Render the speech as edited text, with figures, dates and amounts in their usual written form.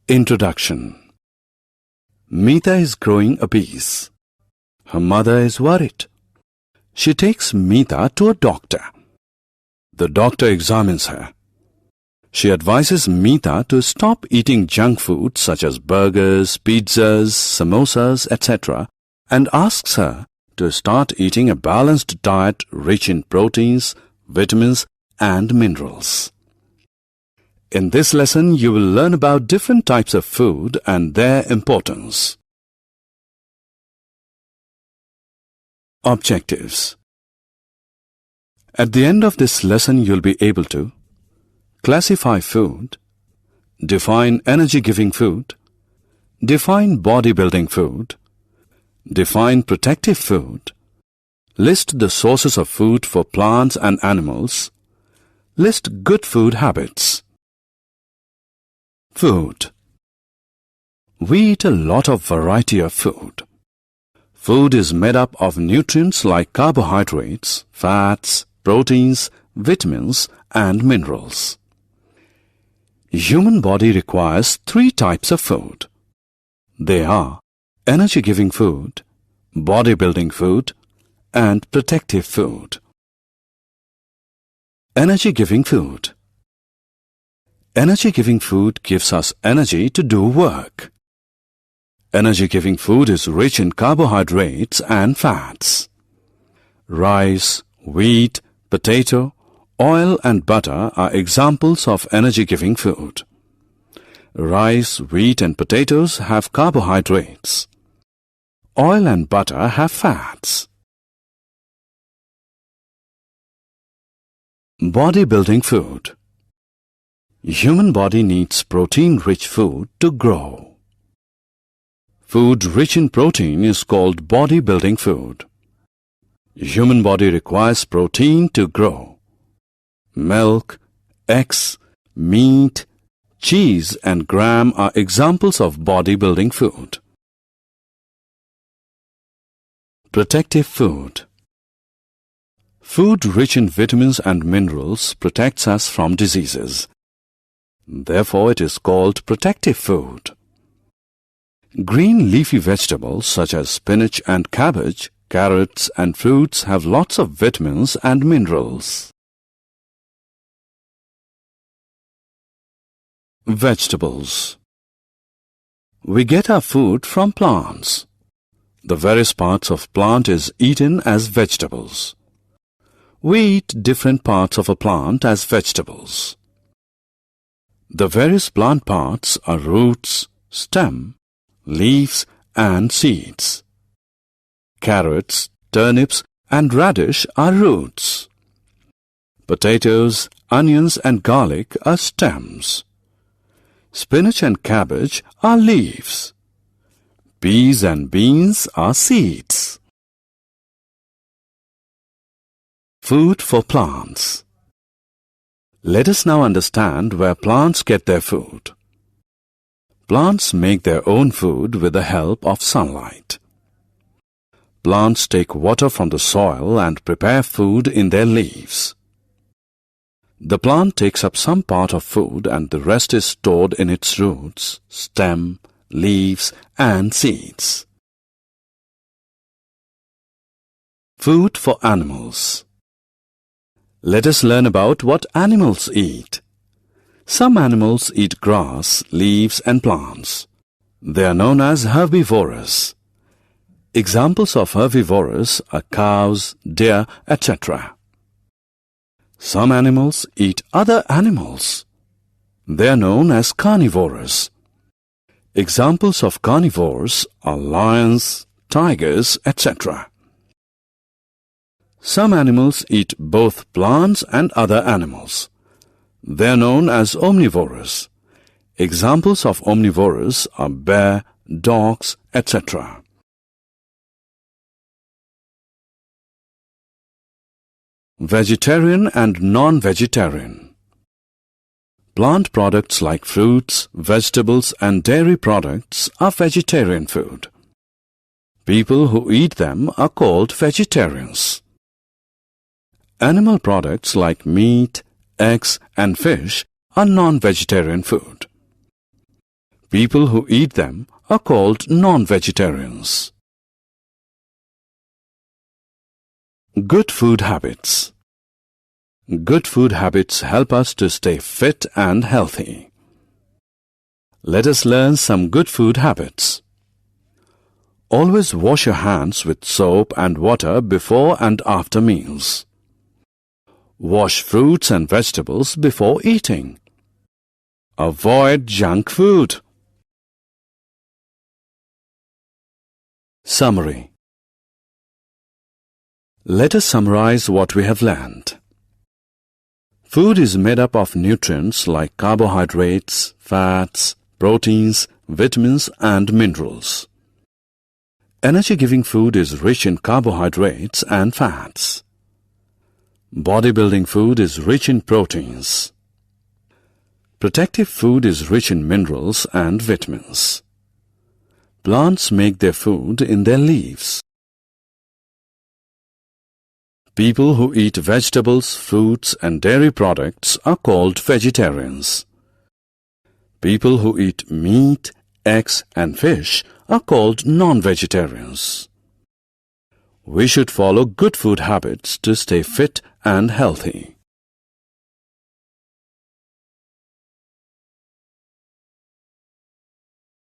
Introduction. Meeta is growing apace. Her mother is worried. She takes Meeta to a doctor. The doctor examines her. She advises Meeta to stop eating junk food such as burgers, pizzas, samosas, etc. and asks her to start eating a balanced diet rich in proteins, vitamins and minerals. In this lesson, you will learn about different types of food and their importance. Objectives. At the end of this lesson, you'll be able to classify food, define energy-giving food, define bodybuilding food, define protective food, list the sources of food for plants and animals, list good food habits. Food. We eat a lot of variety of food. Food is made up of nutrients like carbohydrates, fats, proteins, vitamins and minerals. Human body requires 3 types of food. They are energy-giving food, bodybuilding food and protective food. Energy-giving food. Energy-giving food gives us energy to do work. Energy-giving food is rich in carbohydrates and fats. Rice, wheat, potato, oil and butter are examples of energy-giving food. Rice, wheat and potatoes have carbohydrates. Oil and butter have fats. Bodybuilding food. Human body needs protein-rich food to grow. Food rich in protein is called bodybuilding food. Human body requires protein to grow. Milk, eggs, meat, cheese and gram are examples of bodybuilding food. Protective food. Food rich in vitamins and minerals protects us from diseases. Therefore, it is called protective food. Green leafy vegetables such as spinach and cabbage, carrots and fruits have lots of vitamins and minerals. Vegetables. We get our food from plants. The various parts of plant is eaten as vegetables. We eat different parts of a plant as vegetables. The various plant parts are roots, stem, leaves and seeds. Carrots, turnips and radish are roots. Potatoes, onions and garlic are stems. Spinach and cabbage are leaves. Peas and beans are seeds. Food for plants. Let us now understand where plants get their food. Plants make their own food with the help of sunlight. Plants take water from the soil and prepare food in their leaves. The plant takes up some part of food and the rest is stored in its roots, stem, leaves and seeds. Food for animals. Let us learn about what animals eat. Some animals eat grass, leaves and plants. They are known as herbivorous. Examples of herbivorous are cows, deer, etc. Some animals eat other animals. They are known as carnivorous. Examples of carnivores are lions, tigers, etc. Some animals eat both plants and other animals. They are known as omnivorous. Examples of omnivorous are bear, dogs, etc. Vegetarian and non-vegetarian. Plant products like fruits, vegetables and dairy products are vegetarian food. People who eat them are called vegetarians. Animal products like meat, eggs and fish are non-vegetarian food. People who eat them are called non-vegetarians. Good food habits. Good food habits help us to stay fit and healthy. Let us learn some good food habits. Always wash your hands with soap and water before and after meals. Wash fruits and vegetables before eating. Avoid junk food. Summary. Let us summarize what we have learned. Food is made up of nutrients like carbohydrates, fats, proteins, vitamins and minerals. Energy-giving food is rich in carbohydrates and fats. Bodybuilding food is rich in proteins. Protective food is rich in minerals and vitamins. Plants make their food in their leaves. People who eat vegetables, fruits and dairy products are called vegetarians. People who eat meat, eggs and fish are called non-vegetarians. We should follow good food habits to stay fit and healthy.